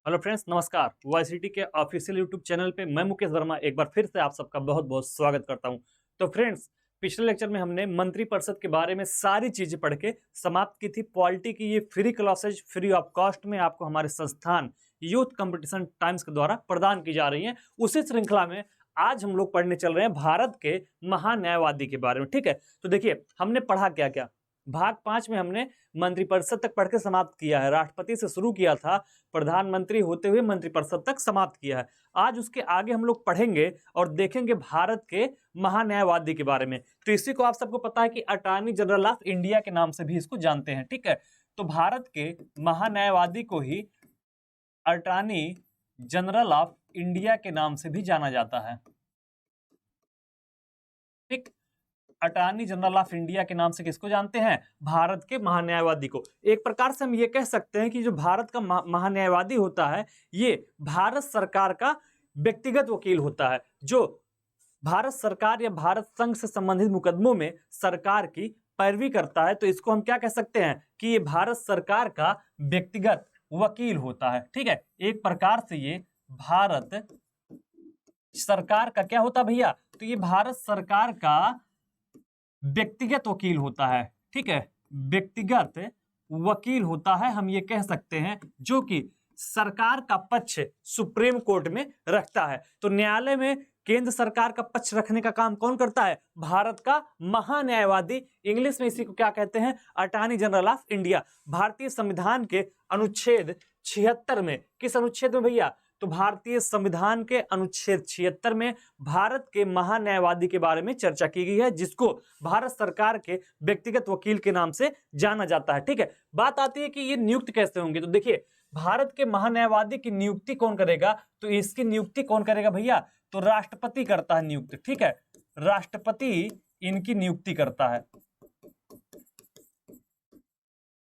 Hello friends, नमस्कार। YCT के official YouTube channel पे मैं मुकेश वर्मा एक बार फिर से आप सबका बहुत बहुत स्वागत करता हूं। तो फ्रेंड्स, पिछले लेक्चर में हमने मंत्रिपरिषद के बारे में सारी चीजें पढ़ के समाप्त की थी। पॉलिटी की ये free classes free of cost में आपको हमारे संस्थान यूथ कंपटीशन टाइम्स के द्वारा प्रदान की जा रही है। उसी श्रृंखला में आज हम लोग पढ़ने चल रहे हैं भारत के महान्यायवादी के बारे में। ठीक है, तो देखिए हमने पढ़ा क्या क्या। भाग 5 में हमने मंत्रिपरिषद तक पढ़ के समाप्त किया है। राष्ट्रपति से शुरू किया था, प्रधानमंत्री होते हुए मंत्रिपरिषद तक समाप्त किया है। आज उसके आगे हम लोग पढ़ेंगे और देखेंगे भारत के महान्यायवादी के बारे में। तो इसी को आप सबको पता है कि अटॉर्नी जनरल ऑफ इंडिया के नाम से भी इसको जानते हैं। ठीक है, तो भारत के महान्यायवादी को ही अटॉर्नी जनरल ऑफ इंडिया के नाम से भी जाना जाता है। ठीक, अटॉर्नी जनरल ऑफ इंडिया के नाम से किसको जानते हैं? भारत के महान्यायवादी को। एक प्रकार से हम ये कह सकते हैं कि जो भारत का महान्यायवादी होता है, ये भारत सरकार का व्यक्तिगत वकील होता है, जो भारत सरकार या भारत संघ से संबंधित मुकदमों में सरकार की पैरवी करता है। तो इसको हम क्या कह सकते हैं कि ये भारत सरकार का व्यक्तिगत वकील होता है। ठीक है, एक प्रकार से ये भारत सरकार का क्या होता है भैया? तो ये भारत सरकार का व्यक्तिगत वकील होता है। ठीक है, व्यक्तिगत वकील होता है, हम ये कह सकते हैं, जो कि सरकार का पक्ष सुप्रीम कोर्ट में रखता है। तो न्यायालय में केंद्र सरकार का पक्ष रखने का काम कौन करता है? भारत का महान्यायवादी। इंग्लिश में इसी को क्या कहते हैं? Attorney general of India. भारतीय संविधान के अनुच्छेद 76 में, किस अनुच्छेद में भैया? तो भारतीय संविधान के अनुच्छेद 76 में भारत के महान्यायवादी के बारे में चर्चा की गई है, जिसको भारत सरकार के व्यक्तिगत वकील के नाम से जाना जाता है। ठीक है, बात आती है कि ये नियुक्त कैसे होंगे। तो देखिए, भारत के महान्यायवादी की नियुक्ति कौन करेगा? तो इसकी नियुक्ति कौन करेगा भैया? तो राष्ट्रपति करता है नियुक्त। ठीक है, राष्ट्रपति इनकी नियुक्ति करता है,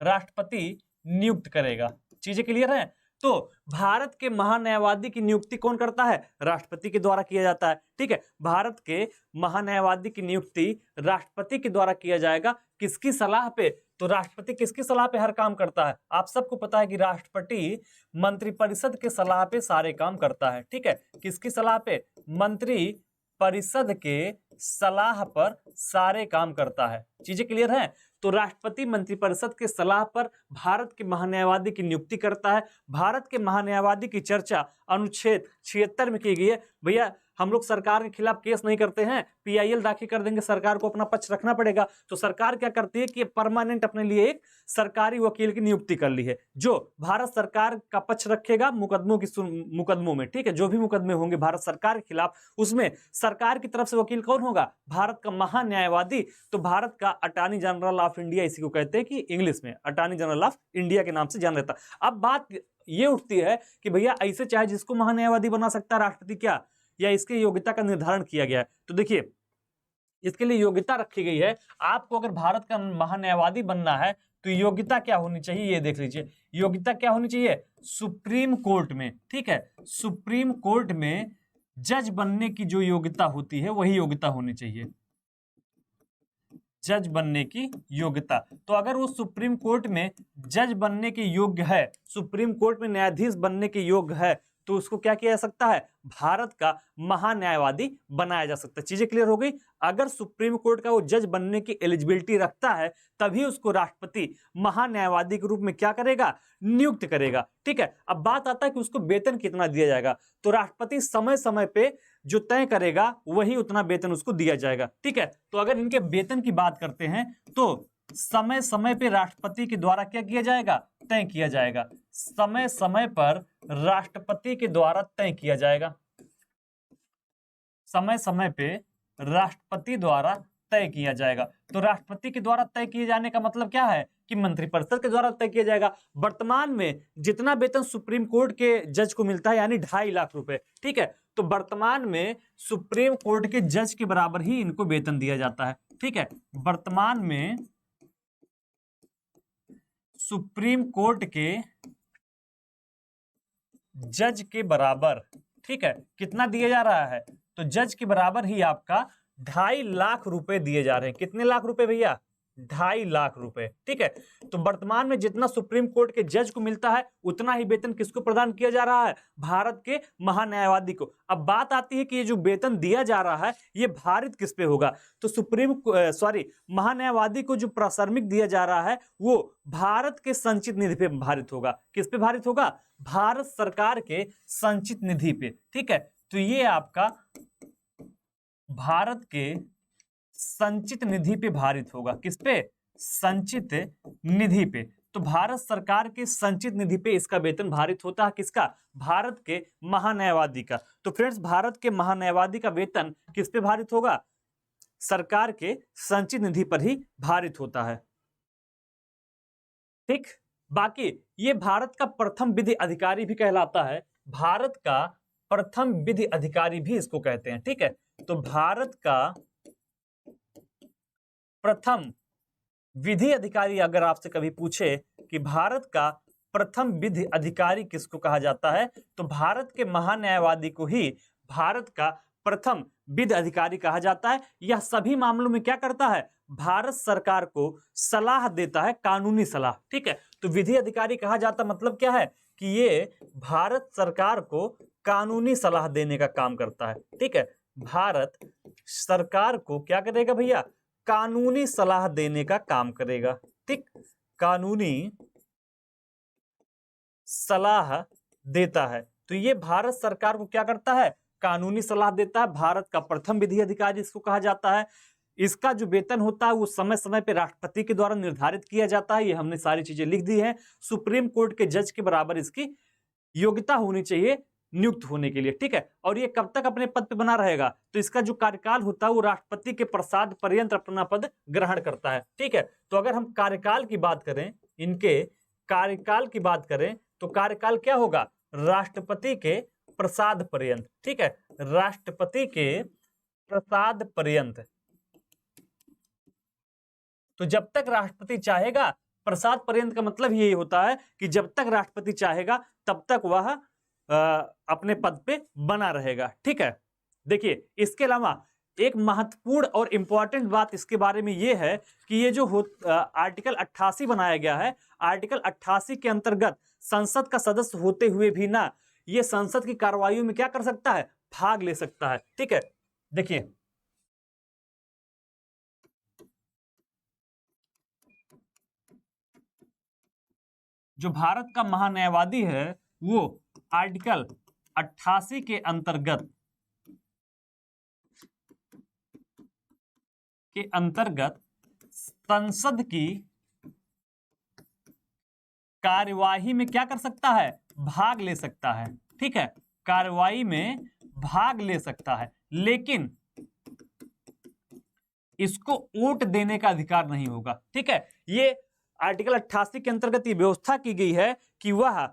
राष्ट्रपति नियुक्त करेगा। चीजें क्लियर है? तो भारत के महान्यायवादी की नियुक्ति कौन करता है? राष्ट्रपति के द्वारा किया जाता है। ठीक है, भारत के महान्यायवादी की नियुक्ति राष्ट्रपति के द्वारा किया जाएगा। किसकी सलाह पे? तो राष्ट्रपति किसकी सलाह पे हर काम करता है? आप सबको पता है कि राष्ट्रपति मंत्रिपरिषद के सलाह पे सारे काम करता है। ठीक है, किसकी सलाह पे? मंत्री परिषद के सलाह पर सारे काम करता है। चीजें क्लियर हैं? तो राष्ट्रपति मंत्रिपरिषद के सलाह पर भारत के महान्यायवादी की नियुक्ति करता है। भारत के महान्यायवादी की चर्चा अनुच्छेद 76 में की गई है। भैया, हम लोग सरकार के खिलाफ केस नहीं करते हैं, पीआईएल दाखिल कर देंगे, सरकार को अपना पक्ष रखना पड़ेगा। तो सरकार क्या करती है कि परमानेंट अपने लिए एक सरकारी वकील की नियुक्ति कर ली है, जो भारत सरकार का पक्ष रखेगा मुकदमों में। ठीक है, जो भी मुकदमे होंगे भारत सरकार के खिलाफ, उसमें सरकार की तरफ से वकील कौन होगा? भारत का महान्यायवादी। तो भारत का अटॉर्नी जनरल ऑफ इंडिया इसी को कहते हैं कि इंग्लिश में अटॉर्नी जनरल ऑफ इंडिया के नाम से जाना जाता है। अब बात ये उठती है कि भैया ऐसे चाहे जिसको महान्यायवादी बना सकता है राष्ट्रपति क्या, या इसकी योग्यता का निर्धारण किया गया है? तो देखिए, इसके लिए योग्यता रखी गई है। आपको अगर भारत का महान्यायवादी बनना है तो योग्यता क्या होनी चाहिए, ये देख लीजिए। योग्यता क्या होनी चाहिए? सुप्रीम कोर्ट में, ठीक है, सुप्रीम कोर्ट में जज बनने की जो योग्यता होती है वही योग्यता होनी चाहिए, जज बनने की योग्यता। तो अगर वो सुप्रीम कोर्ट में जज बनने के योग्य है, सुप्रीम कोर्ट में न्यायाधीश बनने के योग्य है, तो उसको क्या किया जा सकता है? भारत का महान्यायवादी बनाया जा सकता है। चीजें क्लियर हो गई? अगर सुप्रीम कोर्ट का वो जज बनने की एलिजिबिलिटी रखता है, तभी उसको राष्ट्रपति महान्यायवादी के रूप में क्या करेगा? नियुक्त करेगा। ठीक है, अब बात आता है कि उसको वेतन कितना दिया जाएगा। तो राष्ट्रपति समय समय पे जो तय करेगा वही उतना वेतन उसको दिया जाएगा। ठीक है, तो अगर इनके वेतन की बात करते हैं तो समय समय पे राष्ट्रपति के द्वारा क्या किया जाएगा? तय किया जाएगा। समय समय पर राष्ट्रपति के द्वारा तय किया जाएगा, समय समय पे राष्ट्रपति द्वारा तय किया जाएगा। तो राष्ट्रपति के द्वारा तय किए जाने का मतलब क्या है? कि मंत्रिपरिषद के द्वारा तय किया जाएगा। वर्तमान में जितना वेतन सुप्रीम कोर्ट के जज को मिलता है, यानी 2.5 लाख रुपए, ठीक है, तो वर्तमान में सुप्रीम कोर्ट के जज के बराबर ही इनको वेतन दिया जाता है। ठीक है, वर्तमान में सुप्रीम कोर्ट के जज के बराबर, ठीक है, कितना दिया जा रहा है? तो जज के बराबर ही आपका 2.5 लाख रुपए दिए जा रहे हैं। कितने लाख रुपए भैया? 2.5 लाख रुपए। ठीक है, तो वर्तमान में जितना सुप्रीम कोर्ट के जज को मिलता है उतना ही वेतन किसको प्रदान किया जा रहा है? भारत के महान्यायवादी को। अब बात आती है कि ये जो वेतन दिया जा रहा है ये भारित किस पे होगा? तो महान्यायवादी को जो प्राश्रमिक दिया जा रहा है वो भारत के संचित निधि पे भारित होगा। किस पे भारित होगा? भारत सरकार के संचित निधि पे। ठीक है, तो ये आपका भारत के संचित निधि पे भारित होगा। किस पे? संचित निधि पे। तो भारत सरकार के संचित निधि पे इसका वेतन भारित होता है। किसका? भारत के महान्यायवादी का। तो फ्रेंड्स, भारत के महान्यायवादी का वेतन किस पे भारित होगा? सरकार के संचित निधि पर ही भारित होता है। ठीक, बाकी ये भारत का प्रथम विधि अधिकारी भी कहलाता है। भारत का प्रथम विधि अधिकारी भी इसको कहते हैं। ठीक है, तो भारत का प्रथम विधि अधिकारी, अगर आपसे कभी पूछे कि भारत का प्रथम विधि अधिकारी किसको कहा जाता है, तो भारत के महान्यायवादी को ही भारत का प्रथम विधि अधिकारी कहा जाता है। यह सभी मामलों में क्या करता है? भारत सरकार को सलाह देता है, कानूनी सलाह। ठीक है, तो विधि अधिकारी कहा जाता मतलब क्या है कि ये भारत सरकार को कानूनी सलाह देने का काम करता है। ठीक है, भारत सरकार को क्या करेगा भैया? कानूनी सलाह देने का काम करेगा। ठीक, कानूनी सलाह देता है। तो ये भारत सरकार को क्या करता है? कानूनी सलाह देता है। भारत का प्रथम विधि अधिकारी इसको कहा जाता है। इसका जो वेतन होता है वो समय समय पे राष्ट्रपति के द्वारा निर्धारित किया जाता है। ये हमने सारी चीजें लिख दी हैं। सुप्रीम कोर्ट के जज के बराबर इसकी योग्यता होनी चाहिए नियुक्त होने के लिए। ठीक है, और ये कब तक अपने पद पे बना रहेगा? तो इसका जो कार्यकाल होता है वो राष्ट्रपति के प्रसाद पर्यंत अपना पद ग्रहण करता है। ठीक है, तो अगर हम कार्यकाल की बात करें, इनके कार्यकाल की बात करें, तो कार्यकाल क्या होगा? राष्ट्रपति के प्रसाद पर्यंत। ठीक है, राष्ट्रपति के प्रसाद पर्यंत। तो जब तक राष्ट्रपति चाहेगा, प्रसाद पर्यंत का मतलब यही होता है कि जब तक राष्ट्रपति चाहेगा तब तक वह अपने पद पे बना रहेगा। ठीक है, देखिए इसके अलावा एक महत्वपूर्ण और इंपॉर्टेंट बात इसके बारे में यह है कि ये जो आर्टिकल 88 बनाया गया है, आर्टिकल 88 के अंतर्गत संसद का सदस्य होते हुए भी ना ये संसद की कार्रवाइयों में क्या कर सकता है? भाग ले सकता है। ठीक है, देखिए जो भारत का महान्यायवादी है वो आर्टिकल 88 के अंतर्गत संसद की कार्यवाही में क्या कर सकता है? भाग ले सकता है। ठीक है, कार्यवाही में भाग ले सकता है, लेकिन इसको वोट देने का अधिकार नहीं होगा। ठीक है, ये आर्टिकल 88 के अंतर्गत ये व्यवस्था की गई है कि वह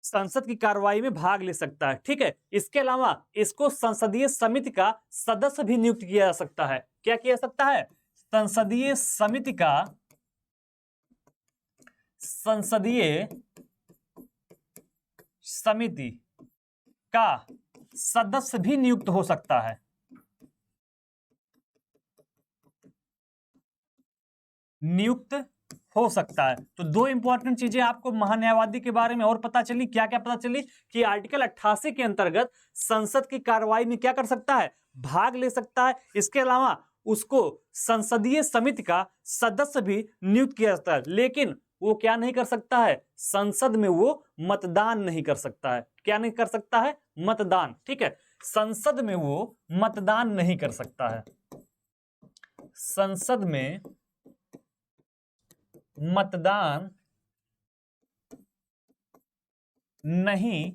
संसद की कार्रवाई में भाग ले सकता है। ठीक है, इसके अलावा इसको संसदीय समिति का सदस्य भी नियुक्त किया जा सकता है। क्या किया जा सकता है? संसदीय समिति का सदस्य भी नियुक्त हो सकता है। नियुक्त हो सकता है। तो दो इंपॉर्टेंट चीजें आपको महान्यायवादी के बारे में और पता चली। क्या क्या पता चली? कि आर्टिकल 88 के अंतर्गत संसद की कार्रवाई में क्या कर सकता है? भाग ले सकता है। इसके अलावा उसको संसदीय समिति का सदस्य भी नियुक्त किया जाता है, लेकिन वो क्या नहीं कर सकता है? संसद में वो मतदान नहीं कर सकता है। क्या नहीं कर सकता है? मतदान। ठीक है, संसद में वो मतदान नहीं कर सकता है। संसद में मतदान नहीं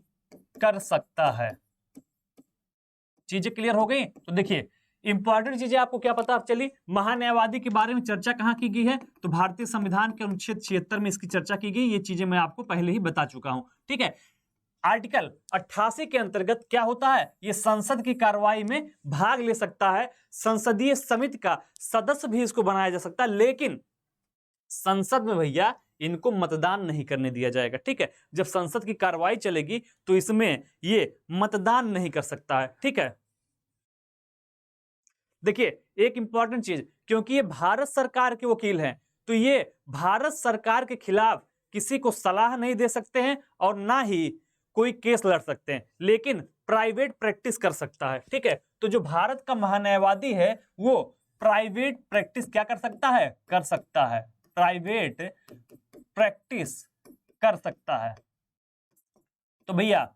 कर सकता है। चीजें क्लियर हो गई? तो देखिए इंपॉर्टेंट चीजें आपको क्या पता चली? महान्यायवादी के बारे में चर्चा कहां की गई है? तो भारतीय संविधान के अनुच्छेद 76 में इसकी चर्चा की गई। ये चीजें मैं आपको पहले ही बता चुका हूं। ठीक है, आर्टिकल 88 के अंतर्गत क्या होता है? ये संसद की कार्रवाई में भाग ले सकता है। संसदीय समिति का सदस्य भी इसको बनाया जा सकता है, लेकिन संसद में भैया इनको मतदान नहीं करने दिया जाएगा। ठीक है, जब संसद की कार्रवाई चलेगी तो इसमें ये मतदान नहीं कर सकता है। ठीक है, देखिए एक इंपॉर्टेंट चीज, क्योंकि ये भारत सरकार के वकील हैं, तो ये भारत सरकार के खिलाफ किसी को सलाह नहीं दे सकते हैं और ना ही कोई केस लड़ सकते हैं, लेकिन प्राइवेट प्रैक्टिस कर सकता है। ठीक है, तो जो भारत का महान्यायवादी है वो प्राइवेट प्रैक्टिस क्या कर सकता है, कर सकता है, प्राइवेट प्रैक्टिस कर सकता है। तो भैया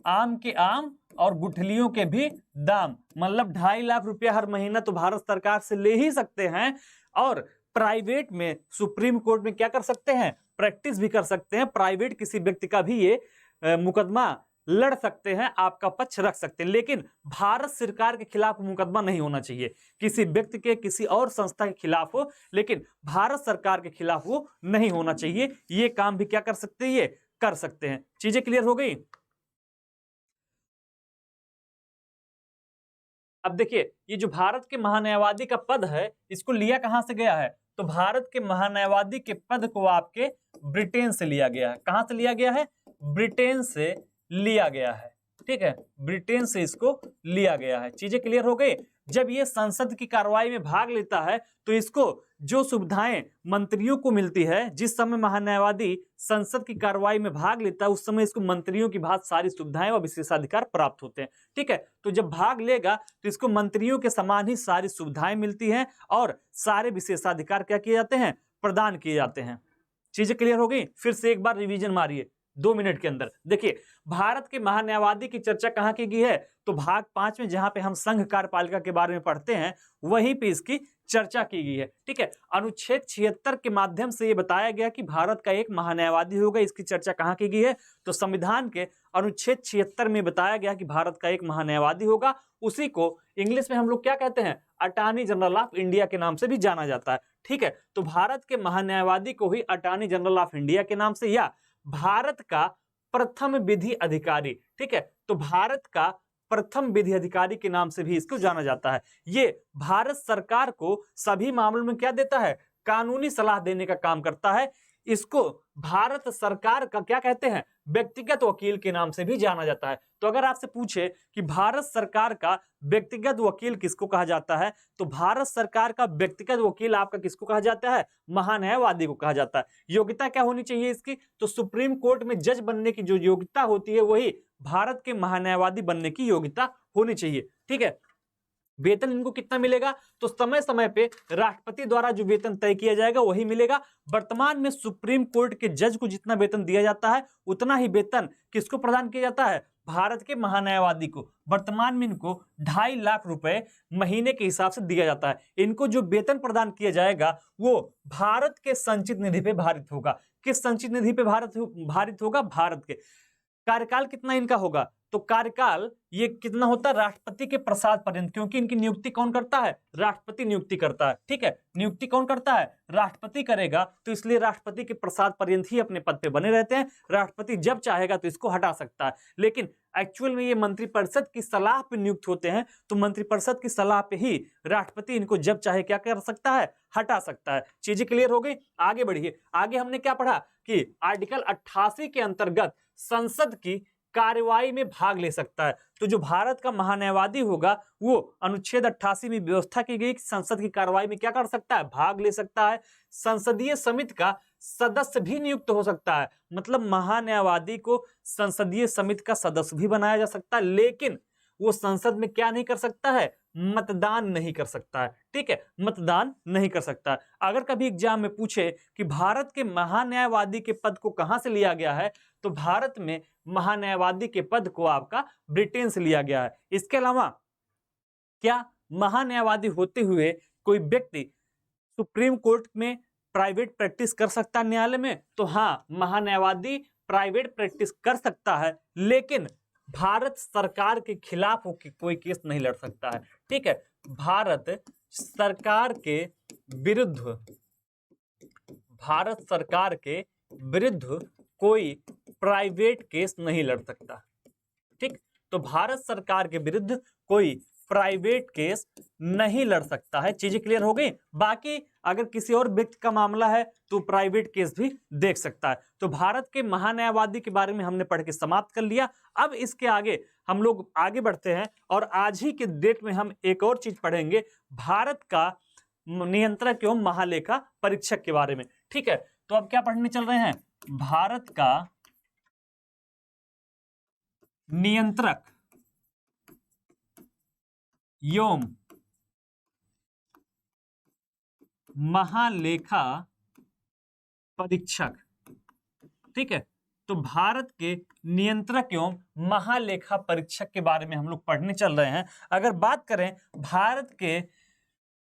आम के आम और गुठलियों के भी दाम, मतलब 2.5 लाख रुपया हर महीना तो भारत सरकार से ले ही सकते हैं, और प्राइवेट में सुप्रीम कोर्ट में क्या कर सकते हैं, प्रैक्टिस भी कर सकते हैं। प्राइवेट किसी व्यक्ति का भी ये मुकदमा लड़ सकते हैं, आपका पक्ष रख सकते हैं, लेकिन भारत सरकार के खिलाफ मुकदमा नहीं होना चाहिए। किसी व्यक्ति के, किसी और संस्था के खिलाफ हो, लेकिन भारत सरकार के खिलाफ वो नहीं होना चाहिए। ये काम भी क्या कर सकते हैं, ये कर सकते हैं। चीजें क्लियर हो गई। अब देखिए, ये जो भारत के महान्यायवादी का पद है, इसको लिया कहां से गया है, तो भारत के महान्यायवादी के पद को आपके ब्रिटेन से लिया गया है। कहां से लिया गया है, ब्रिटेन से लिया गया है। ठीक है, ब्रिटेन से इसको लिया गया है। चीजें क्लियर हो गई। जब ये संसद की कार्रवाई में भाग लेता है तो इसको जो सुविधाएं मंत्रियों को मिलती है, जिस समय महान्यायवादी संसद की कार्रवाई में भाग लेता है उस समय इसको मंत्रियों की भांति सारी सुविधाएं और विशेषाधिकार प्राप्त होते हैं। ठीक है, तो जब भाग लेगा तो इसको मंत्रियों के समान ही सारी सुविधाएं मिलती हैं और सारे विशेषाधिकार क्या किए जाते हैं, प्रदान किए जाते हैं। चीजें क्लियर हो गई। फिर से एक बार रिवीजन मारिए 2 मिनट के अंदर। देखिए, भारत के महान्यायवादी की चर्चा कहां की गई है, तो भाग 5 में, जहां पे हम संघ कार्यपालिका के बारे में पढ़ते हैं, वहीं पे इसकी चर्चा की गई है। ठीक है, अनुच्छेद 76 के माध्यम से यह बताया गया कि भारत का एक महान्यायवादी होगा। इसकी चर्चा कहां की गई है, तो संविधान के अनुच्छेद 76 में बताया गया कि भारत का एक महान्यायवादी होगा। उसी को इंग्लिश में हम लोग क्या कहते हैं, अटॉर्नी जनरल ऑफ इंडिया के नाम से भी जाना जाता है। ठीक है, तो भारत के महान्यायवादी को ही अटॉर्नी जनरल ऑफ इंडिया के नाम से या भारत का प्रथम विधि अधिकारी, ठीक है, तो भारत का प्रथम विधि अधिकारी के नाम से भी इसको जाना जाता है। ये भारत सरकार को सभी मामलों में क्या देता है, कानूनी सलाह देने का काम करता है। इसको भारत सरकार का क्या कहते हैं, व्यक्तिगत वकील के नाम से भी जाना जाता है। तो अगर आपसे पूछे कि भारत सरकार का व्यक्तिगत वकील किसको कहा जाता है, तो भारत सरकार का व्यक्तिगत वकील आपका किसको कहा जाता है, महान्यायवादी को कहा जाता है। योग्यता क्या होनी चाहिए इसकी, तो सुप्रीम कोर्ट में जज बनने की जो योग्यता होती है वही भारत के महान्यायवादी बनने की योग्यता होनी चाहिए। ठीक है, वेतन इनको कितना मिलेगा, तो समय समय पे राष्ट्रपति द्वारा जो वेतन तय किया जाएगा वही मिलेगा। वर्तमान में सुप्रीम कोर्ट के जज को जितना वेतन दिया जाता है उतना ही वेतन किसको प्रदान किया जाता है, भारत के महान्यायवादी को। वर्तमान में इनको 2.5 लाख रुपए महीने के हिसाब से दिया जाता है। इनको जो वेतन प्रदान किया जाएगा वो भारत के संचित निधि पे भारित होगा। किस संचित निधि पे भारित होगा, भारत के। कार्यकाल कितना इनका होगा, तो कार्यकाल ये कितना होता है, राष्ट्रपति के प्रसाद पर्यंत, क्योंकि इनकी नियुक्ति कौन करता है, राष्ट्रपति नियुक्ति करता है। ठीक है, नियुक्ति कौन करता है, राष्ट्रपति करेगा, तो इसलिए राष्ट्रपति के प्रसाद पर्यंत ही अपने पद पे बने रहते हैं। राष्ट्रपति जब चाहेगा तो इसको हटा सकता है, लेकिन एक्चुअल में ये मंत्रिपरिषद की सलाह पे नियुक्त होते हैं, तो मंत्रिपरिषद की सलाह पे ही राष्ट्रपति इनको जब चाहे क्या कर सकता है, हटा सकता है। चीजें क्लियर हो गई। आगे बढ़िए। आगे हमने क्या पढ़ा कि आर्टिकल 88 के अंतर्गत संसद की कार्यवाही में भाग ले सकता है। तो जो भारत का महान्यायवादी होगा वो अनुच्छेद 88 में व्यवस्था की गई कि संसद की कार्यवाही में क्या कर सकता है, भाग ले सकता है। संसदीय समिति का सदस्य भी नियुक्त हो सकता है, मतलब महान्यायवादी को संसदीय समिति का सदस्य भी बनाया जा सकता है, लेकिन वो संसद में क्या नहीं कर सकता है, मतदान नहीं कर सकता है। ठीक है, मतदान नहीं कर सकता। अगर कभी एग्जाम में पूछे कि भारत के महान्यायवादी के पद को कहां से लिया गया है, तो भारत में महान्यायवादी के पद को आपका ब्रिटेन से लिया गया है। इसके अलावा क्या महान्यायवादी होते हुए कोई व्यक्ति सुप्रीम कोर्ट में प्राइवेट प्रैक्टिस कर सकता है न्यायालय में, तो हाँ, महान्यायवादी प्राइवेट प्रैक्टिस कर सकता है, लेकिन भारत सरकार के खिलाफ कोई केस नहीं लड़ सकता है। ठीक है, भारत सरकार के विरुद्ध कोई प्राइवेट केस नहीं लड़ सकता। ठीक, तो भारत सरकार के विरुद्ध कोई प्राइवेट केस नहीं लड़ सकता है। चीजें क्लियर हो गई। बाकी अगर किसी और व्यक्ति का मामला है तो प्राइवेट केस भी देख सकता है। तो भारत के महान्यायवादी के बारे में हमने पढ़ के समाप्त कर लिया। अब इसके आगे हम लोग आगे बढ़ते हैं और आज ही के डेट में हम एक और चीज पढ़ेंगे, भारत का नियंत्रक एवं महालेखा परीक्षक के बारे में। ठीक है, तो अब क्या पढ़ने चल रहे हैं, भारत का नियंत्रक एवं महालेखा परीक्षक। ठीक है, तो भारत के नियंत्रक एवं महालेखा परीक्षक के बारे में हम लोग पढ़ने चल रहे हैं। अगर बात करें भारत के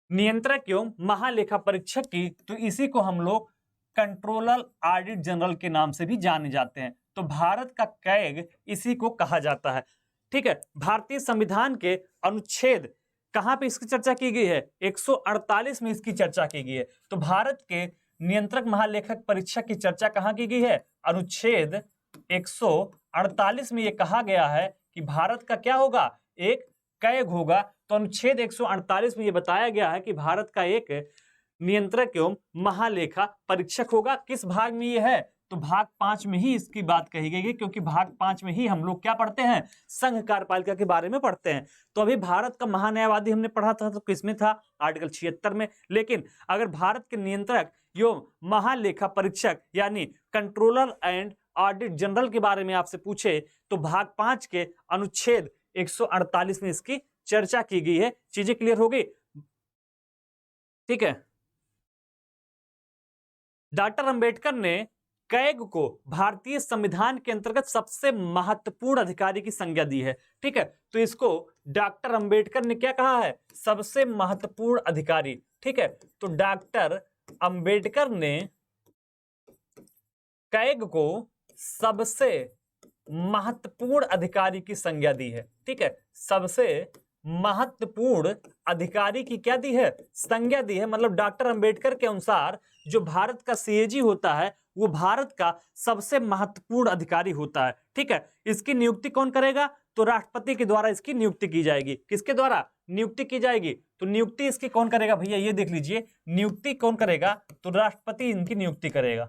नियंत्रक एवं महालेखा परीक्षक की, तो इसी को हम लोग कंट्रोलर ऑडिट जनरल के नाम से भी जाने जाते हैं। तो भारत का कैग इसी को कहा जाता है। ठीक है, भारतीय संविधान के अनुच्छेद कहां पे इसकी चर्चा की गई है, 148 में इसकी चर्चा की गई है। तो भारत के नियंत्रक महालेखक परीक्षक की चर्चा कहां की गई है, अनुच्छेद 148 में यह कहा गया है कि भारत का क्या होगा, एक कैग होगा। तो अनुच्छेद 148 में यह बताया गया है कि भारत का एक नियंत्रक एवं महालेखा परीक्षक होगा। किस भाग में यह है, तो भाग 5 में ही इसकी बात कही गई है, क्योंकि भाग 5 में ही हम लोग क्या पढ़ते हैं, संघ कार्यपालिका के बारे में पढ़ते हैं। तो अभी भारत का महान्यायवादी हमने पढ़ा था, तो किसमें था, आर्टिकल 76 में। लेकिन अगर भारत के नियंत्रक एवं महालेखा परीक्षक यानी कंट्रोलर एंड ऑडिट जनरल के बारे में आपसे पूछे, तो भाग 5 के अनुच्छेद 148 में इसकी चर्चा की गई है। चीजें क्लियर हो गई। ठीक है, डॉक्टर अंबेडकर ने कैग को भारतीय संविधान के अंतर्गत सबसे महत्वपूर्ण अधिकारी की संज्ञा दी है। ठीक है, तो इसको डॉक्टर अंबेडकर ने क्या कहा है, सबसे महत्वपूर्ण अधिकारी। ठीक है, तो डॉक्टर अंबेडकर ने कैग को सबसे महत्वपूर्ण अधिकारी की संज्ञा दी है। ठीक है, सबसे महत्वपूर्ण अधिकारी की क्या दी है, संज्ञा दी है। मतलब डॉक्टर अंबेडकर के अनुसार जो भारत का सीएजी होता है वो भारत का सबसे महत्वपूर्ण अधिकारी होता है। ठीक है, इसकी नियुक्ति कौन करेगा, तो राष्ट्रपति के द्वारा इसकी नियुक्ति की जाएगी। किसके द्वारा नियुक्ति की जाएगी, तो नियुक्ति इसकी कौन करेगा भैया, ये देख लीजिए, नियुक्ति कौन करेगा, तो राष्ट्रपति इनकी नियुक्ति करेगा।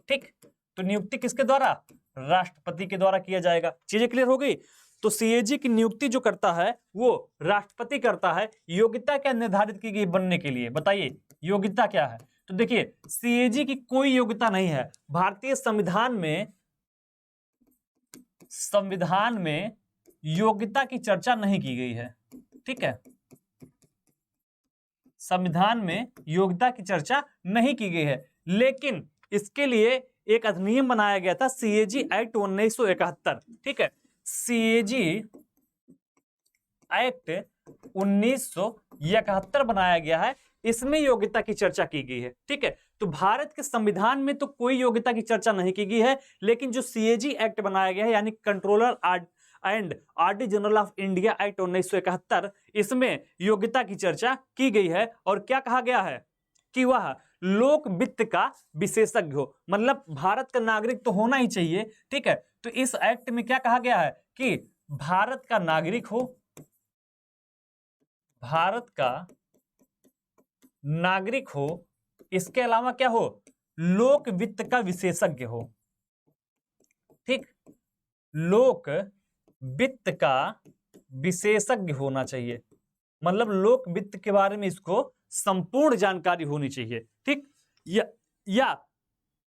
ठीक, तो नियुक्ति किसके द्वारा, राष्ट्रपति के द्वारा किया जाएगा। चीजें क्लियर हो गई। तो सीएजी की नियुक्ति जो करता है वो राष्ट्रपति करता है। योग्यता क्या निर्धारित की गई बनने के लिए, बताइए योग्यता क्या है। तो देखिए, सीएजी की कोई योग्यता नहीं है। भारतीय संविधान में योग्यता की चर्चा नहीं की गई है। ठीक है, संविधान में योग्यता की चर्चा नहीं की गई है, लेकिन इसके लिए एक अधिनियम बनाया गया था, सीएजी एक्ट 1971। ठीक है, सीएजी एक्ट 1971 बनाया गया है, इसमें योग्यता की चर्चा की गई है। ठीक है, तो भारत के संविधान में तो कोई योग्यता की चर्चा नहीं की गई है, लेकिन जो सीएजी एक्ट बनाया गया है यानी controller and audit general of India act 1971, इसमें योग्यता की चर्चा की गई है। और क्या कहा गया है कि वह लोक वित्त का विशेषज्ञ हो, मतलब भारत का नागरिक तो होना ही चाहिए। ठीक है, तो इस एक्ट में क्या कहा गया है कि भारत का नागरिक हो, भारत का नागरिक हो, इसके अलावा क्या हो, लोक वित्त का विशेषज्ञ हो। ठीक, लोक वित्त का विशेषज्ञ होना चाहिए, मतलब लोक वित्त के बारे में इसको संपूर्ण जानकारी होनी चाहिए। ठीक, या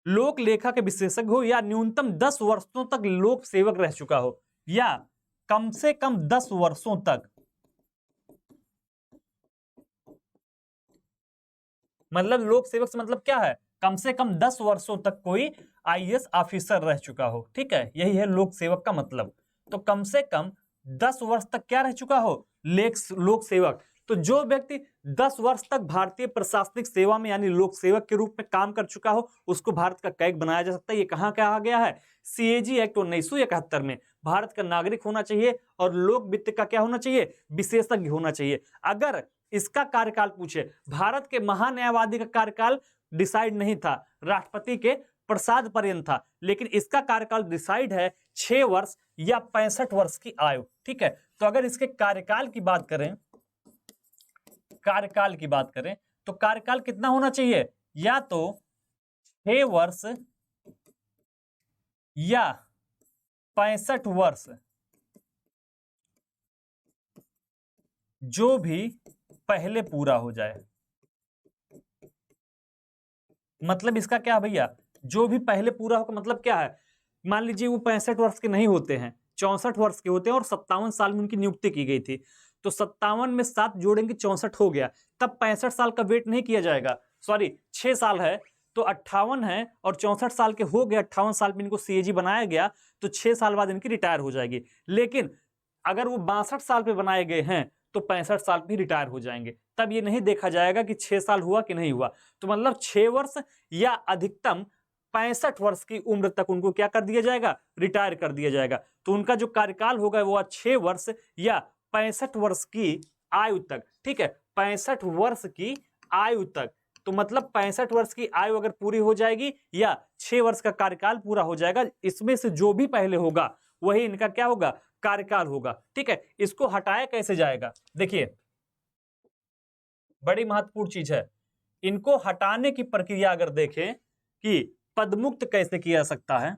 लोक लेखा के विशेषज्ञ हो, या न्यूनतम 10 वर्षों तक लोक सेवक रह चुका हो, या कम से कम 10 वर्षों तक, मतलब लोक सेवक से मतलब क्या है, कम से कम 10 वर्षों तक कोई आईएएस ऑफिसर रह चुका हो। ठीक है, यही है लोक सेवक का मतलब। तो कम से कम 10 वर्ष तक क्या रह चुका हो, लोक सेवक। तो जो व्यक्ति 10 वर्ष तक भारतीय प्रशासनिक सेवा में यानी लोक सेवक के रूप में काम कर चुका हो, उसको भारत का कैग बनाया जा सकता है। ये कहां कहा गया है, सीएजी एक्ट 1971 में। भारत का नागरिक होना चाहिए और लोक वित्त का क्या होना चाहिए, विशेषज्ञ होना चाहिए। अगर इसका कार्यकाल पूछे, भारत के महान्यायवादी का कार्यकाल डिसाइड नहीं था, राष्ट्रपति के प्रसाद पर्यंत था, लेकिन इसका कार्यकाल डिसाइड है 6 वर्ष या 65 वर्ष की आयु। ठीक है, तो अगर इसके कार्यकाल की बात करें, तो कार्यकाल कितना होना चाहिए, या तो 6 वर्ष या 65 वर्ष, जो भी पहले पूरा हो जाए। मतलब इसका क्या है भैया, जो भी पहले पूरा होगा मतलब क्या है, मान लीजिए वो 65 वर्ष के नहीं होते हैं, 64 वर्ष के होते हैं और 57 साल में उनकी नियुक्ति की गई थी, तो 57 में 7 जोड़ेंगे 64 हो गया, तब 65 साल का वेट नहीं किया जाएगा, सॉरी 6 साल है तो 58 है और 64 साल के हो गए, 58 साल में इनको सीएजी बनाया गया तो 6 साल बाद इनकी रिटायर हो जाएगी। लेकिन अगर वो 62 साल पे बनाए गए हैं तो 65 साल पे रिटायर हो जाएंगे, तब ये नहीं देखा जाएगा कि 6 साल हुआ कि नहीं हुआ, तो मतलब 6 वर्ष या अधिकतम 65 वर्ष की उम्र तक उनको क्या कर दिया जाएगा, रिटायर कर दिया जाएगा। तो उनका जो कार्यकाल होगा वो 6 वर्ष या 65 वर्ष की आयु तक, ठीक है, 65 वर्ष की आयु तक, तो मतलब 65 वर्ष की आयु अगर पूरी हो जाएगी या 6 वर्ष का कार्यकाल पूरा हो जाएगा, इसमें से जो भी पहले होगा वही इनका क्या होगा, कार्यकाल होगा, ठीक है। इसको हटाया कैसे जाएगा, देखिए बड़ी महत्वपूर्ण चीज है, इनको हटाने की प्रक्रिया अगर देखें कि पदमुक्त कैसे किया जा सकता है,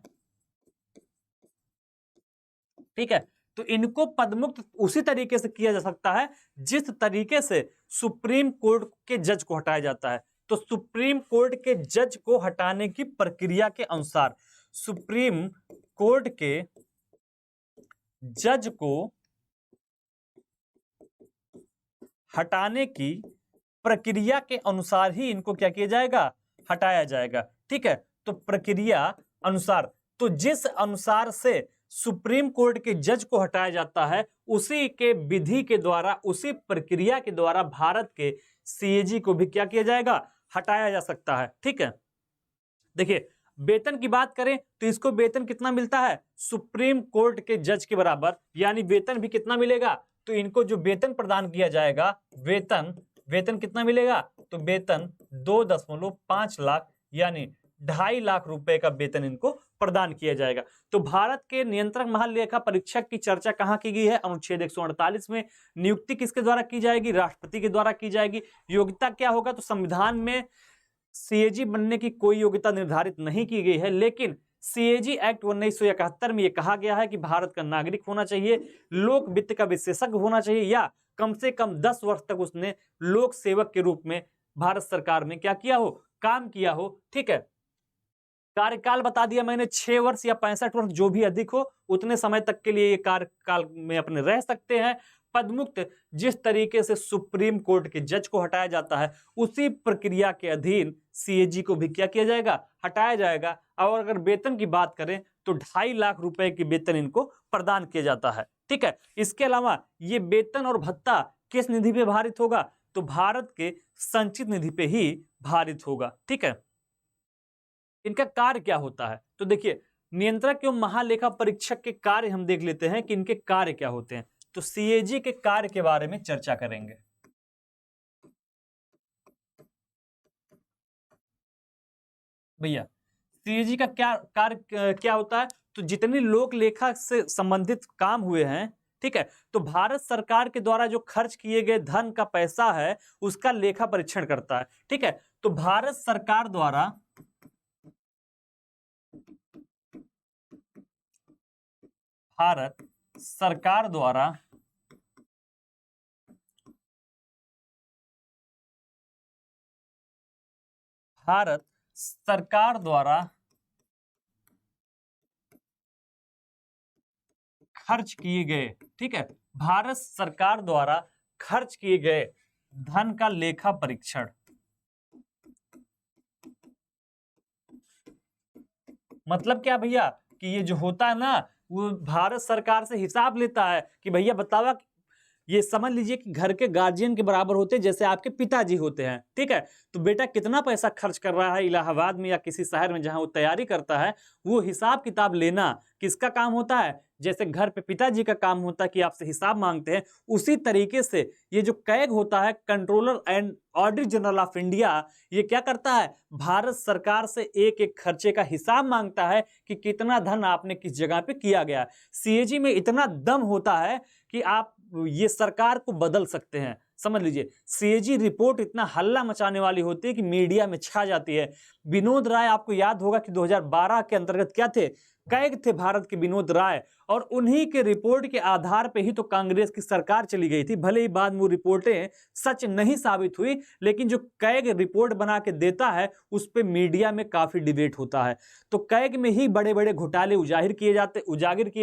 ठीक है, तो इनको पदमुक्त उसी तरीके से किया जा सकता है जिस तरीके से सुप्रीम कोर्ट के जज को हटाया जाता है। तो सुप्रीम कोर्ट के जज को हटाने की प्रक्रिया के अनुसार, सुप्रीम कोर्ट के जज को हटाने की प्रक्रिया के अनुसार ही इनको क्या किया जाएगा, हटाया जाएगा, ठीक है। तो प्रक्रिया अनुसार, तो जिस अनुसार से सुप्रीम कोर्ट के जज को हटाया जाता है उसी के विधि के द्वारा, उसी प्रक्रिया के द्वारा भारत के सीएजी को भी क्या किया जाएगा, हटाया जा सकता है, ठीक है। देखिए वेतन की बात करें तो इसको वेतन कितना मिलता है, सुप्रीम कोर्ट के जज के बराबर, यानी वेतन भी कितना मिलेगा, तो इनको जो वेतन प्रदान किया जाएगा, वेतन कितना मिलेगा, तो वेतन 2.5 लाख यानी 2.5 लाख रुपए का वेतन इनको प्रदान किया जाएगा। तो भारत के नियंत्रक महालेखा परीक्षक की चर्चा कहां की गई है, अनुच्छेद 148 में। नियुक्ति किसके द्वारा की जाएगी, राष्ट्रपति के द्वारा की जाएगी। योग्यता क्या होगा, तो संविधान में सीएजी बनने की कोई योग्यता निर्धारित नहीं की गई है, लेकिन सीएजी एक्ट 1971 में यह कहा गया है कि भारत का नागरिक होना चाहिए, लोक वित्त का विशेषज्ञ होना चाहिए, या कम से कम 10 वर्ष तक उसने लोक सेवक के रूप में भारत सरकार में क्या किया हो, काम किया हो, ठीक है। कार्यकाल बता दिया मैंने, 6 वर्ष या 65 वर्ष जो भी अधिक हो उतने समय तक के लिए ये कार्यकाल में अपने रह सकते हैं। पदमुक्त, जिस तरीके से सुप्रीम कोर्ट के जज को हटाया जाता है उसी प्रक्रिया के अधीन सीएजी को भी क्या किया जाएगा, हटाया जाएगा। और अगर वेतन की बात करें तो 2.5 लाख रुपए की वेतन इनको प्रदान किया जाता है, ठीक है। इसके अलावा ये वेतन और भत्ता किस निधि पे भारित होगा, तो भारत के संचित निधि पे ही भारित होगा, ठीक है। इनका कार्य क्या होता है, तो देखिए नियंत्रक एवं महालेखा परीक्षक के कार्य हम देख लेते हैं कि इनके कार्य क्या होते हैं। तो सीएजी के कार्य के बारे में चर्चा करेंगे। भैया सीएजी का क्या कार्य क्या होता है, तो जितनी लोक लेखा से संबंधित काम हुए हैं, ठीक है, तो भारत सरकार के द्वारा जो खर्च किए गए धन का पैसा है उसका लेखा परीक्षण करता है, ठीक है। तो भारत सरकार द्वारा भारत सरकार द्वारा खर्च किए गए, ठीक है, भारत सरकार द्वारा खर्च किए गए धन का लेखा परीक्षण, मतलब क्या भैया कि ये जो होता है ना वो भारत सरकार से हिसाब लेता है कि भैया बतावा, ये समझ लीजिए कि घर के गार्जियन के बराबर होते हैं, जैसे आपके पिताजी होते हैं, ठीक है। तो बेटा कितना पैसा खर्च कर रहा है इलाहाबाद में या किसी शहर में जहां वो तैयारी करता है, वो हिसाब किताब लेना किसका काम होता है, जैसे घर पे पिताजी का काम होता है कि आपसे हिसाब मांगते हैं, उसी तरीके से ये जो कैग होता है, controller and auditor general of India, ये क्या करता है, भारत सरकार से एक एक खर्चे का हिसाब मांगता है कि कितना धन आपने किस जगह पे किया गया। सीएजी में इतना दम होता है कि आप ये सरकार को बदल सकते हैं, समझ लीजिए। सीएजी रिपोर्ट इतना हल्ला मचाने वाली होती है कि मीडिया में छा जाती है। विनोद राय, आपको याद होगा कि 2012 के अंतर्गत क्या थे, कैग थे भारत के विनोद राय, और उन्हीं के रिपोर्ट के आधार पे ही तो कांग्रेस की सरकार चली गई थी। भले ही बाद में वो रिपोर्टें सच नहीं साबित हुई, लेकिन जो कैग रिपोर्ट बना के देता है उस पे मीडिया में काफी डिबेट होता है। तो कैग में ही बड़े बड़े घोटाले उजागर किए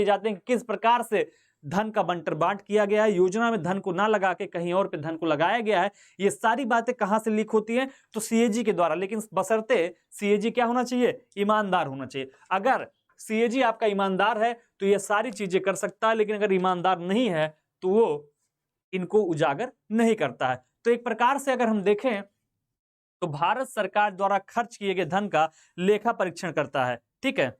जाते हैं कि किस प्रकार से धन का बंटर बांट किया गया है, योजना में धन को ना लगा के कहीं और पे धन को लगाया गया है। ये सारी बातें कहां से लीक होती हैं? तो सीएजी के द्वारा। लेकिन बशर्ते सीएजी क्या होना चाहिए? ईमानदार होना चाहिए। अगर सीएजी आपका ईमानदार है तो ये सारी चीजें कर सकता है, लेकिन अगर ईमानदार नहीं है तो वो इनको उजागर नहीं करता है। तो एक प्रकार से अगर हम देखें तो भारत सरकार द्वारा खर्च किए गए धन का लेखा परीक्षण करता है। ठीक है,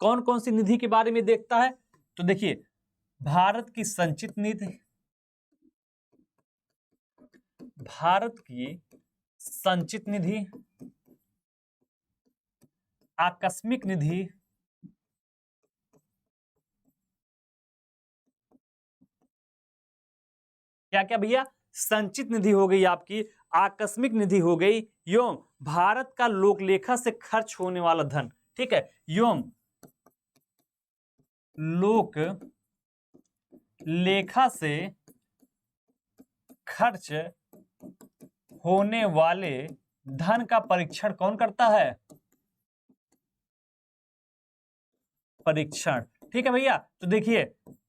कौन कौन सी निधि के बारे में देखता है? तो देखिए, भारत की संचित निधि, भारत की संचित निधि, आकस्मिक निधि, क्या क्या भैया? संचित निधि हो गई आपकी, आकस्मिक निधि हो गई, एवं भारत का लोकलेखा से खर्च होने वाला धन। ठीक है, एवं लोक लेखा से खर्च होने वाले धन का परीक्षण कौन करता है? परीक्षण। ठीक है भैया, तो देखिए,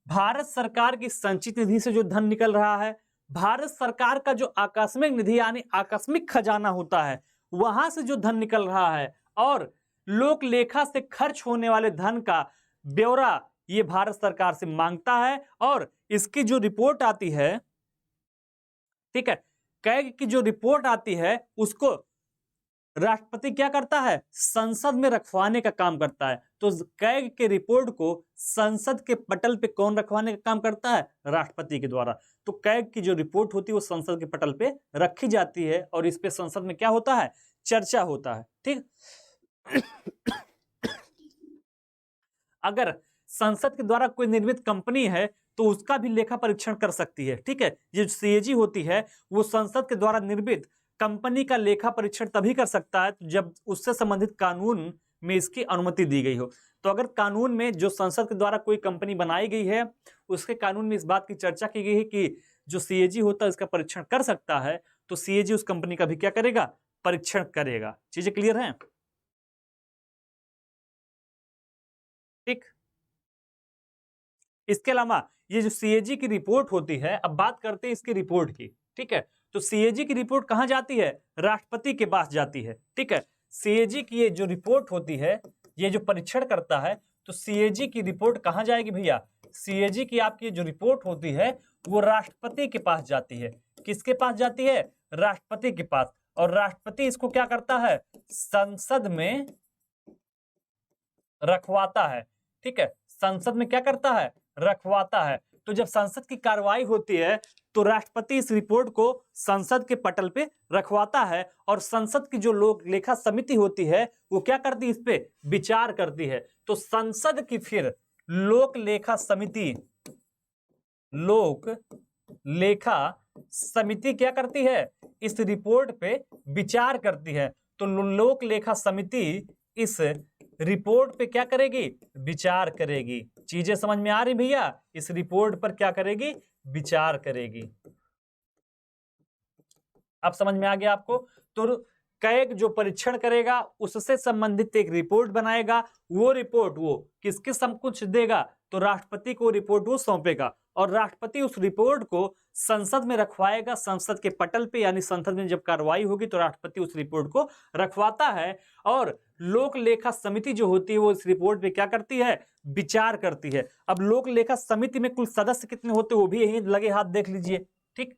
भारत सरकार की संचित निधि से जो धन निकल रहा है, भारत सरकार का जो आकस्मिक निधि यानी आकस्मिक खजाना होता है, वहां से जो धन निकल रहा है, और लोक लेखा से खर्च होने वाले धन का ब्यौरा ये भारत सरकार से मांगता है, और इसकी जो रिपोर्ट आती है, ठीक है, कैग की जो रिपोर्ट आती है उसको राष्ट्रपति क्या करता है? संसद में रखवाने का काम करता है। तो कैग के रिपोर्ट को संसद के पटल पे कौन रखवाने का काम करता है? राष्ट्रपति के द्वारा। तो कैग की जो रिपोर्ट होती है वो संसद के पटल पे रखी जाती है, और इस पे संसद में क्या होता है? चर्चा होता है। ठीक, अगर संसद के द्वारा कोई निर्मित कंपनी है तो उसका भी लेखा परीक्षण कर सकती है। ठीक है, ये सीएजी होती है वो संसद के द्वारा निर्मित कंपनी का लेखा परीक्षण तभी कर सकता है जब उससे संबंधित कानून में इसकी अनुमति दी गई हो। तो अगर कानून में जो संसद के द्वारा कोई कंपनी बनाई गई है उसके कानून में इस बात की चर्चा की गई है कि जो सीएजी होता है इसका परीक्षण कर सकता है, तो सीएजी उस कंपनी का भी क्या करेगा? परीक्षण करेगा। चीजें क्लियर हैं? ठीक, इसके अलावा ये जो सीएजी की रिपोर्ट होती है, अब बात करते हैं इसकी रिपोर्ट की। ठीक है, तो सीएजी की रिपोर्ट कहां जाती है? राष्ट्रपति के पास जाती है। ठीक है, सीएजी की ये जो रिपोर्ट होती है, ये जो परीक्षण करता है, तो सीएजी की रिपोर्ट कहां जाएगी भैया? सीएजी की आपकी जो रिपोर्ट होती है वो राष्ट्रपति के पास जाती है। किसके पास जाती है? राष्ट्रपति के पास। और राष्ट्रपति इसको क्या करता है? संसद में रखवाता है। ठीक है, संसद में क्या करता है? रखवाता है। तो जब संसद की कार्रवाई होती है तो राष्ट्रपति इस रिपोर्ट को संसद के पटल पे रखवाता है, और संसद की जो लोक लेखा समिति होती है वो क्या करती है? इस पे विचार करती है। तो संसद की फिर लोक लेखा समिति, लोक लेखा समिति क्या करती है? इस रिपोर्ट पे विचार करती है। तो लोक लेखा समिति इस रिपोर्ट पे क्या करेगी? विचार करेगी। चीजें समझ में आ रही भैया? इस रिपोर्ट पर क्या करेगी? विचार करेगी। अब समझ में आ गया आपको? तो कैग जो परीक्षण करेगा उससे संबंधित एक रिपोर्ट बनाएगा, वो रिपोर्ट वो किसके समक्ष देगा? तो राष्ट्रपति को रिपोर्ट वो सौंपेगा, और राष्ट्रपति उस रिपोर्ट को संसद में रखवाएगा, संसद के पटल पे, यानी संसद में जब कार्रवाई होगी तो राष्ट्रपति उस रिपोर्ट को रखवाता है, और लोक लेखा समिति जो होती है वो इस रिपोर्ट पे क्या करती है? विचार करती है। अब लोक लेखा समिति में कुल सदस्य कितने होते हैं वो भी यहीं लगे हाथ देख लीजिए। ठीक,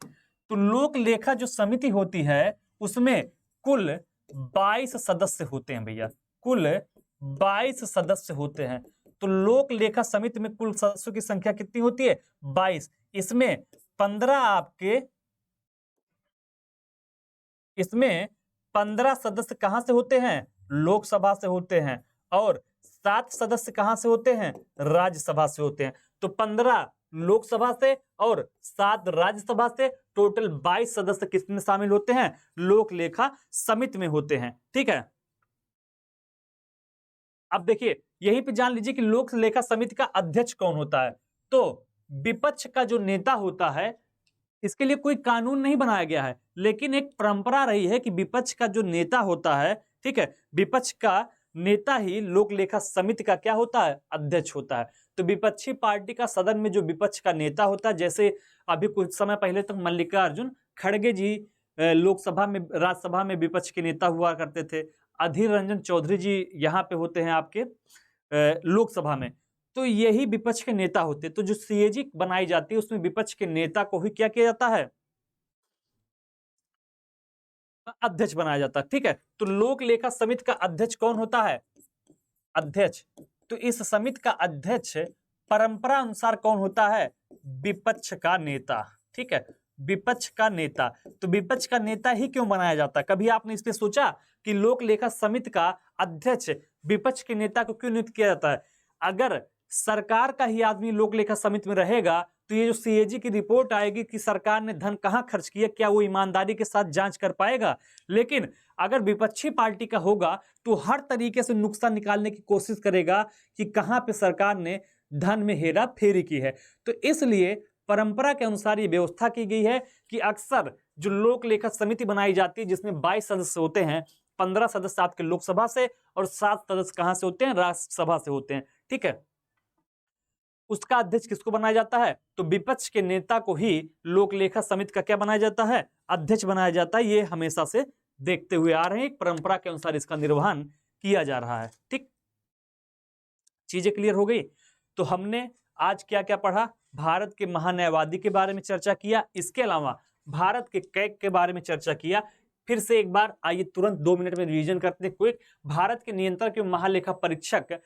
तो लोक लेखा जो समिति होती है उसमें कुल 22 सदस्य होते हैं भैया, कुल 22 सदस्य होते हैं। तो लोक लेखा समिति में कुल सदस्यों की संख्या कितनी होती है? 22। इसमें 15 सदस्य कहां से होते हैं? लोकसभा से होते हैं, और 7 सदस्य कहां से होते हैं? राज्यसभा से होते हैं। तो 15 लोकसभा से और 7 राज्यसभा से, टोटल 22 सदस्य किसमें शामिल होते हैं? लोक लेखा समिति में होते हैं। ठीक है, अब देखिए यहीं पे जान लीजिए कि लोक लेखा समिति का अध्यक्ष कौन होता है। तो विपक्ष का जो नेता होता है, इसके लिए कोई कानून नहीं बनाया गया है, लेकिन एक परंपरा रही है कि विपक्ष का जो नेता होता है, ठीक है, विपक्ष का नेता ही लोक लेखा समिति का क्या होता है, अध्यक्ष होता है। तो विपक्षी पार्टी का सदन में जो विपक्ष का नेता होता है, जैसे अभी कुछ समय पहले तक मल्लिकार्जुन खड़गे जी लोकसभा में, राज्यसभा में विपक्ष के नेता हुआ करते थे। अधीर रंजन चौधरी जी यहाँ पे होते हैं आपके लोकसभा में, तो यही विपक्ष के नेता होते। तो जो सीएजी बनाई जाती है उसमें विपक्ष के नेता को ही क्या किया जाता है, अध्यक्ष बनाया जाता है। ठीक है, तो लोक लेखा समिति का अध्यक्ष कौन होता है, अध्यक्ष। तो इस समिति का अध्यक्ष परंपरा अनुसार कौन होता है, विपक्ष का नेता। ठीक है, विपक्ष का नेता। तो विपक्ष का नेता ही क्यों बनाया जाता है, कभी आपने इस पे सोचा कि लोक लेखा समिति का अध्यक्ष विपक्ष के नेता को क्यों नियुक्त किया जाता है। अगर सरकार का ही आदमी लोक लेखा समिति में रहेगा तो ये जो सीएजी की रिपोर्ट आएगी कि सरकार ने धन कहां खर्च किया, क्या वो ईमानदारी के साथ जांच कर पाएगा। लेकिन अगर विपक्षी पार्टी का होगा तो हर तरीके से नुकसान निकालने की कोशिश करेगा कि कहां पे सरकार ने धन में हेरा फेरी की है। तो इसलिए परंपरा के अनुसार ये व्यवस्था की गई है कि अक्सर जो लोक लेखा समिति बनाई जाती है जिसमें 22 सदस्य होते हैं, 15 सदस्य आपके लोकसभा से और 7 सदस्य कहां से होते हैं, राज्यसभा से होते हैं। ठीक है, उसका अध्यक्ष किसको बनाया जाता है, तो विपक्ष के नेता को ही लोक लेखा समिति का क्या बनाया जाता है, अध्यक्ष बनाया जाता है। ये हमेशा से देखते हुए आ रहे हैं, एक परंपरा के अनुसार इसका निर्वहन किया जा रहा है। ठीक, चीजें क्लियर हो गई। तो हमने आज क्या क्या पढ़ा, भारत के महान्यायवादी के बारे में चर्चा किया, इसके अलावा भारत के कैग के बारे में चर्चा किया। फिर से एक बार आइए तुरंत 2 मिनट में रिवीजन करते हैं क्विक। भारत के नियंत्रक एवं महालेखा परीक्षक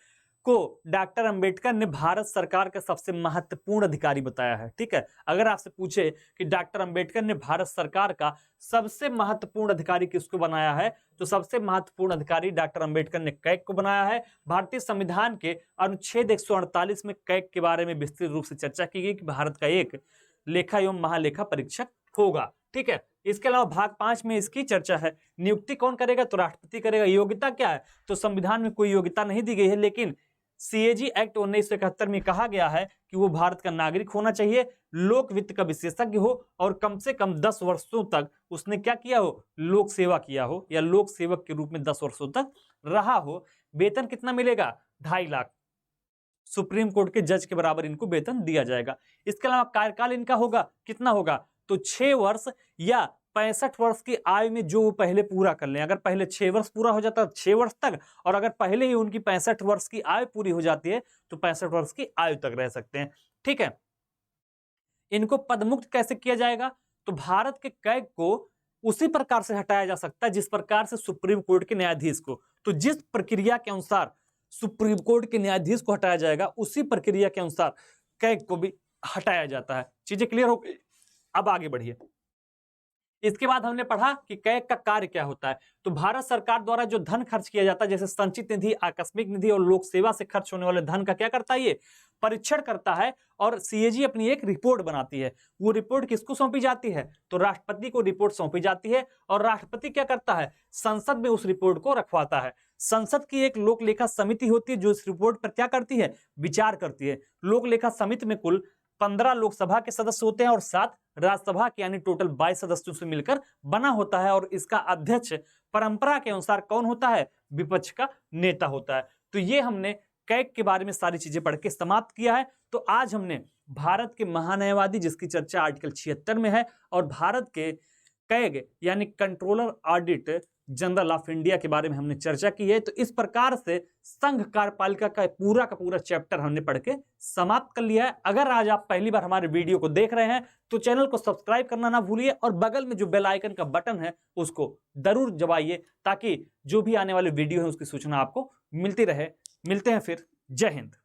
को डॉक्टर अंबेडकर ने भारत सरकार का सबसे महत्वपूर्ण अधिकारी बताया है। ठीक है, अगर आपसे पूछे कि डॉक्टर अंबेडकर ने भारत सरकार का सबसे महत्वपूर्ण अधिकारी किसको बनाया है, तो सबसे महत्वपूर्ण अधिकारी डॉक्टर अंबेडकर ने कैग को बनाया है। भारतीय संविधान के अनुच्छेद 148 में कैग के बारे में विस्तृत रूप से चर्चा की गई कि भारत का एक लेखा एवं महालेखा परीक्षक होगा। ठीक है, इसके अलावा भाग 5 में इसकी चर्चा है। नियुक्ति कौन करेगा, तो राष्ट्रपति करेगा। योग्यता क्या है, तो संविधान में कोई योग्यता नहीं दी गई है, लेकिन सीएजी एक्ट 1971 में कहा गया है कि वो भारत का नागरिक होना चाहिए, लोक वित्त का विशेषज्ञ हो और कम से कम 10 वर्षों तक उसने क्या किया हो, लोक सेवा किया हो या लोक सेवक के रूप में 10 वर्षों तक रहा हो। वेतन कितना मिलेगा, 2.5 लाख, सुप्रीम कोर्ट के जज के बराबर इनको वेतन दिया जाएगा। इसके अलावा कार्यकाल इनका होगा, कितना होगा, तो 6 वर्ष या 65 वर्ष की आयु में जो वो पहले पूरा कर लें। अगर पहले 6 वर्ष पूरा हो जाता है 6 वर्ष तक, और अगर पहले ही उनकी 65 वर्ष की आयु पूरी हो जाती है तो 65 वर्ष की आयु तक रह सकते हैं। ठीक है, इनको पदमुक्त कैसे किया जाएगा, तो भारत के कैग को उसी प्रकार से हटाया जा सकता है जिस प्रकार से सुप्रीम कोर्ट के न्यायाधीश को। तो जिस प्रक्रिया के अनुसार सुप्रीम कोर्ट के न्यायाधीश को हटाया जाएगा उसी प्रक्रिया के अनुसार कैग को भी हटाया जाता है। चीजें क्लियर हो गई, अब आगे बढ़िए। इसके बाद हमने पढ़ा कि कैग का कार्य क्या होता है। तो भारत सरकार द्वारा जो धन खर्च किया जाता है, जैसे संचित निधि, आकस्मिक निधि और लोक सेवा से खर्च होने वाले धन का क्या करता है, ये परीक्षण करता है और सीएजी अपनी एक रिपोर्ट बनाती है। वो रिपोर्ट किसको सौंपी जाती है, तो राष्ट्रपति को रिपोर्ट सौंपी जाती है और राष्ट्रपति क्या करता है, संसद में उस रिपोर्ट को रखवाता है। संसद की एक लोक लेखा समिति होती है जो इस रिपोर्ट पर क्या करती है, विचार करती है। लोक लेखा समिति में कुल 15 लोकसभा के सदस्य होते हैं और 7 राज्यसभा के, यानी टोटल 22 सदस्यों से मिलकर बना होता है। और इसका अध्यक्ष परंपरा के अनुसार कौन होता है, विपक्ष का नेता होता है। तो ये हमने कैग के बारे में सारी चीजें पढ़ के समाप्त किया है। तो आज हमने भारत के महान्यायवादी, जिसकी चर्चा आर्टिकल 76 में है, और भारत के कैग यानी controller audit general of India के बारे में हमने चर्चा की है। तो इस प्रकार से संघ कार्यपालिका का पूरा चैप्टर हमने पढ़ के समाप्त कर लिया है। अगर आज आप पहली बार हमारे वीडियो को देख रहे हैं तो चैनल को सब्सक्राइब करना ना भूलिए और बगल में जो बेल आइकन का बटन है उसको जरूर दबाइए ताकि जो भी आने वाले वीडियो है उसकी सूचना आपको मिलती रहे। मिलते हैं फिर, जय हिंद।